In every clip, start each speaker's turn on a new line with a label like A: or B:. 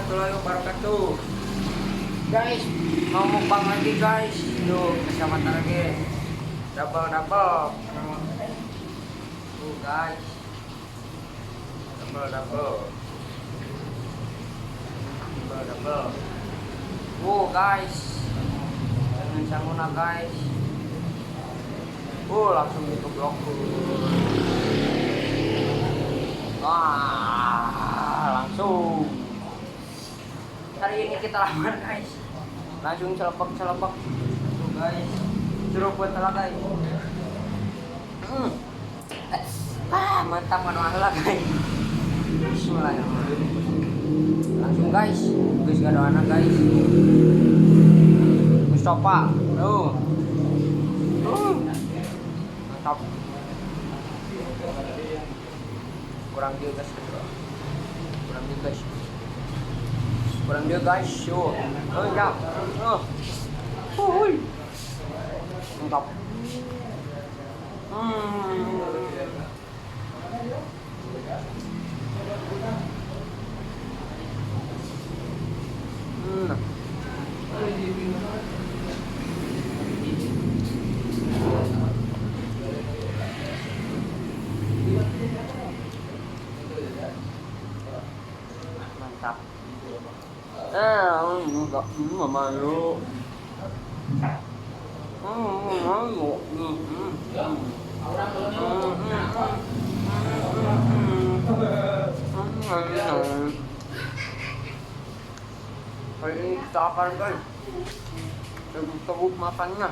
A: warahmatullahi wabarakatuh. Guys, mau mukbang lagi guys. Tuh, kecamatan lagi. Double. Tuh guys. Double. Guys. Jangan sanguna guys. Langsung dikeblok. Langsung. Hari ini kita lamar guys. Langsung celepek. Tuh guys. Seruput lah guys. Mantap manual guys. Bismillahirrahmanirrahim. Langsung guys. Guys gak ada anak guys. Mustafa. Tuh. Mantap. Kurang dia guys. Yo. Ya. Mantap. Mantap. Enggak malu. Hari ini kita akan guys sebut makannya.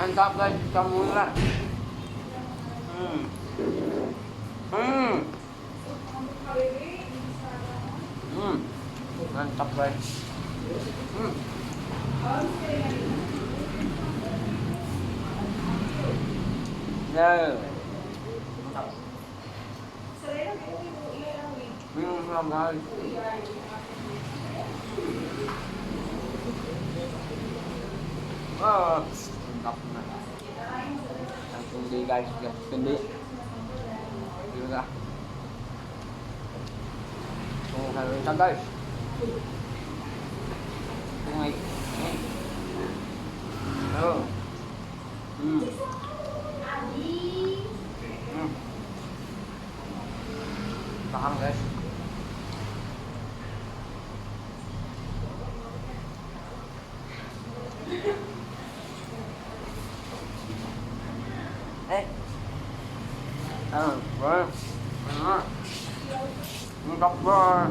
A: Mantap guys, kita mulai. Mantap guys. Ya. Mantap. Guys. Mantap. Langsung di guys, gede. Juga. Mantap guys. Này. Tahan guys. Mantap banget.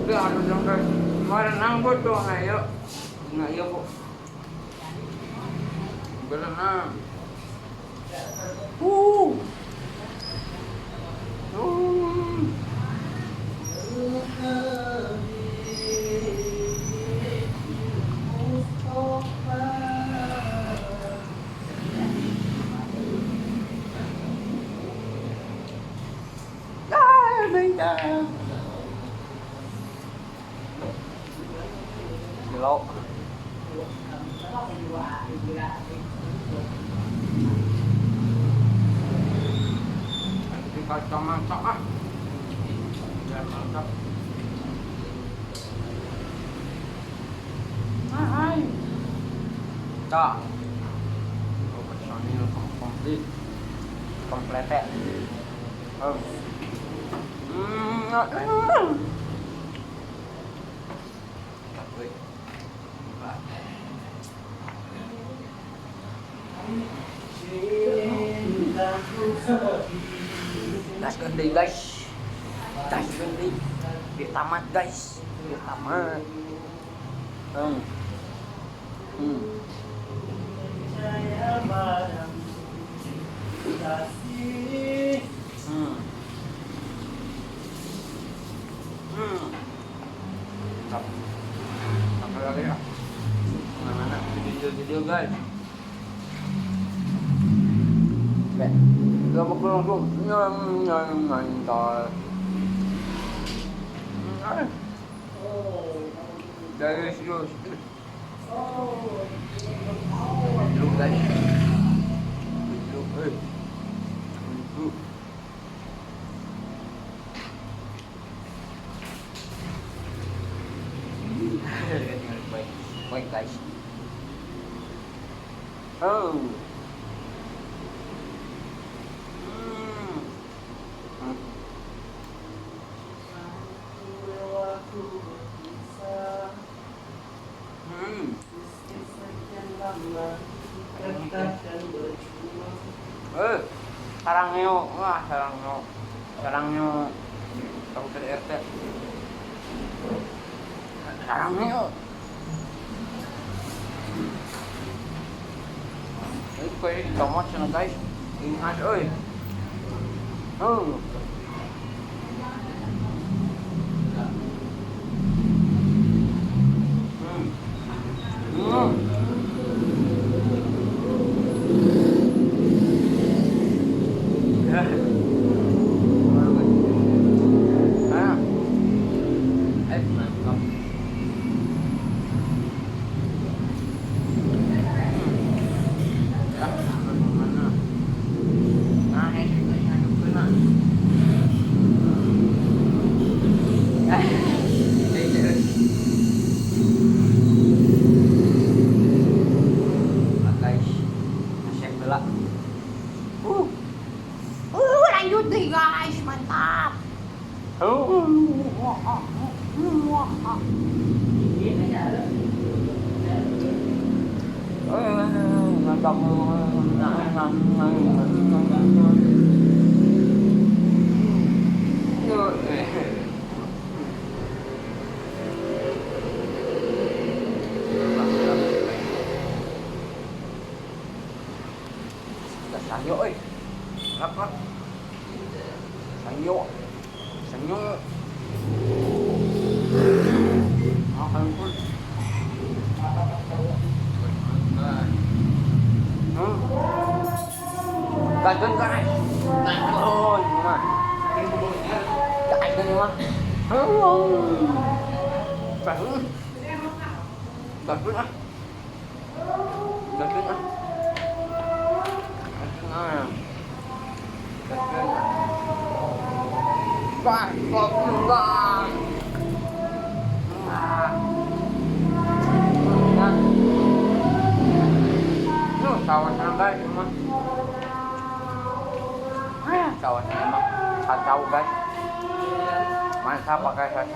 A: Dia harus dong guys. Berenang bodoh ayo. Nggak iya bu. Berenang. Gelo. Kacang masak biar mantap. Hai. Tak. Personil komplit. Komplete. Gas gede guys. Gas gede. Biar tamat guys. Biar tamat. Apa lagi ya? Mana video guys. Gak mau langsung mantap. Guys, guys. Belum guys. Belum, Belum. Baik, baik guys. Oh. Sarangnya, wah sarangnya kabupaten RT. Sarangnya. Ini kayak tomat sana guys. Ingat, oi. Oh.
B: Lanjut deh guys, mantap.
A: Mantap. Sanyo ơi, lắc sanyo hơn thôi. Cắt cân cái ôi mà chạy lên mà cắt cân kawan guys cuma kawan emang kacau guys, mantap pakai saya.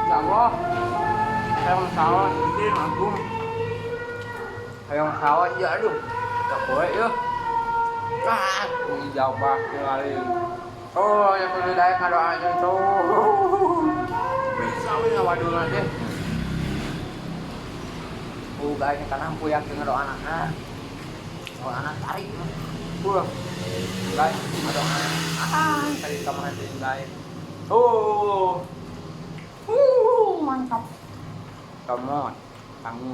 A: Ya Allah, sayang sawah ini agung, sayang sawah ya aduh, tak boleh ya. Jauh banget kali. Oh, yang sudah dari kadoanya tuh. Bisa wih waduh nanti. Guys, karena aku yakin ada anaknya. Kalau anak tarik. Guys, ada anak. Tadi kemarin guys. Mantap. Come kamu.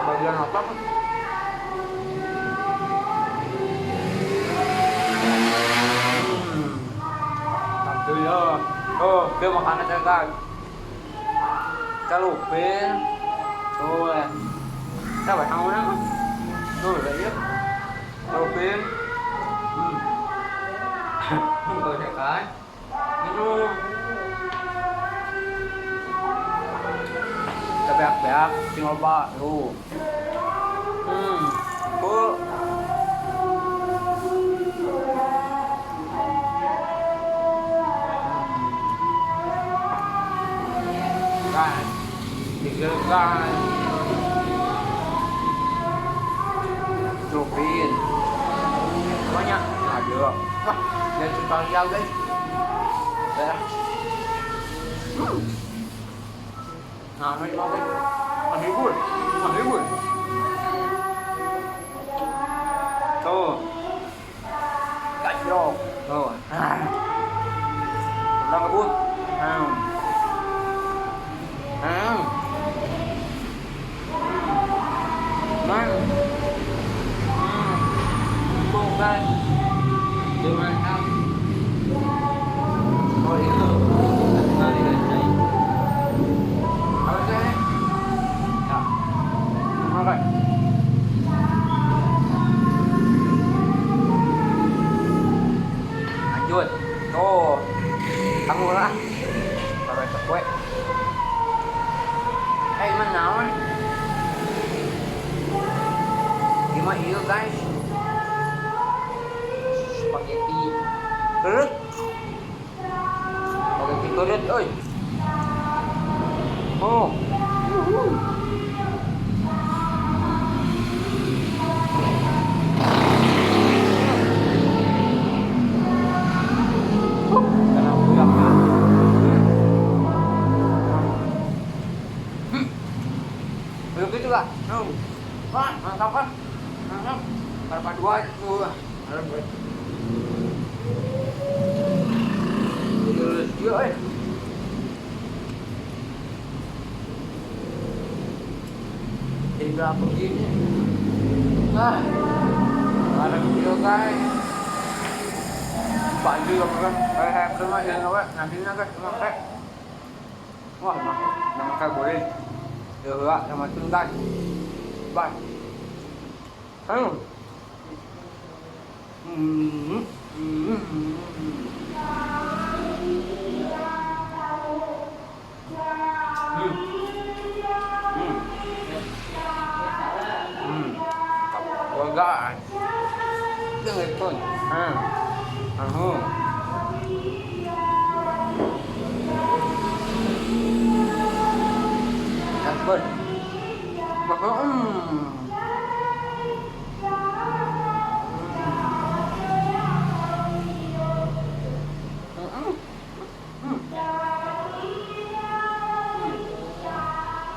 A: Bagian apa? Ya. Oh, dia makanan saya guys. Kalupin. Tuh ya. Sao phải hao lắm. Rồi vậy á. Kalupin. Rồi sẽ cái. Bebek, tinggal bak. Tuh. Cool. Digelar Jopin banyak ada wah dia suka jauh guys ya nah ini mau guys ambil tuh kacau tuh udah ngebut Man. guys. Di mantap. Oh itu. Kali guys. Oke. Ya. Oke. Lanjut. Tuh. Kamu lah. Taruh kue. Mana naon? Gimana itu guys? Spaghetti kerut. Spaghetti kerut, oi. Oh. Begitu lah. Wah, mantap kan? Mantap. Perpaduan itu. Terus dia, jadi berapa begini? Ah, ada video guys. Baju kan? Kayak rumah yang apa? Nantinya guys, pakai. Wah, nama kayak boleh. Được ạ, sama tương tay. Bye. Ayo. Guys. Dengar pun. Dapat. Maka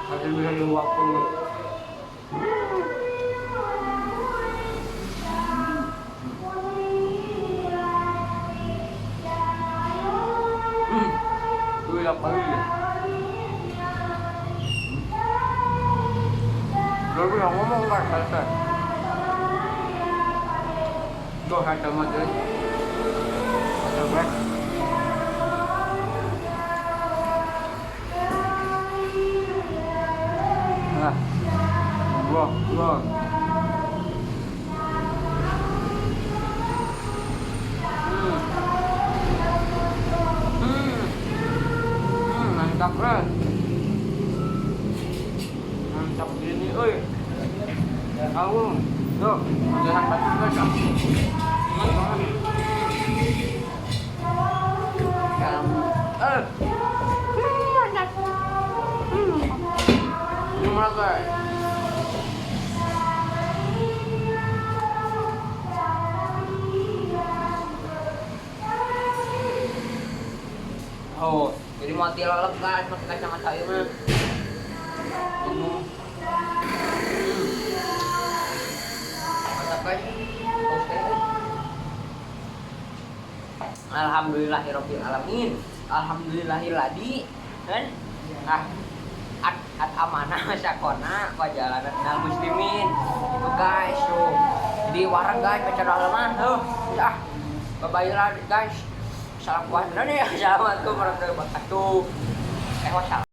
A: ada bisa luak pun. Tôi lapar ya. Lalu yang ngomong kan selesai. Tuh ada macam coba. Nah, gua. Mantap lah. Mantap gini, oi. Kamu, tuh, jangan batu guys. Gimana guys? Oh, jadi mati lelep guys, pakai kacamata ini mah. Mantap guys. Oke. Alhamdulillahirabbil alamin. Alhamdulillahilladzi kan at amanah syakona wajalanan al muslimin. Itu guys, tuh. Jadi warang guys baca doa mah. Tuh, ya. Bye-bye lah guys. Assalamualaikum warahmatullahi wabarakatuh. Wassalam.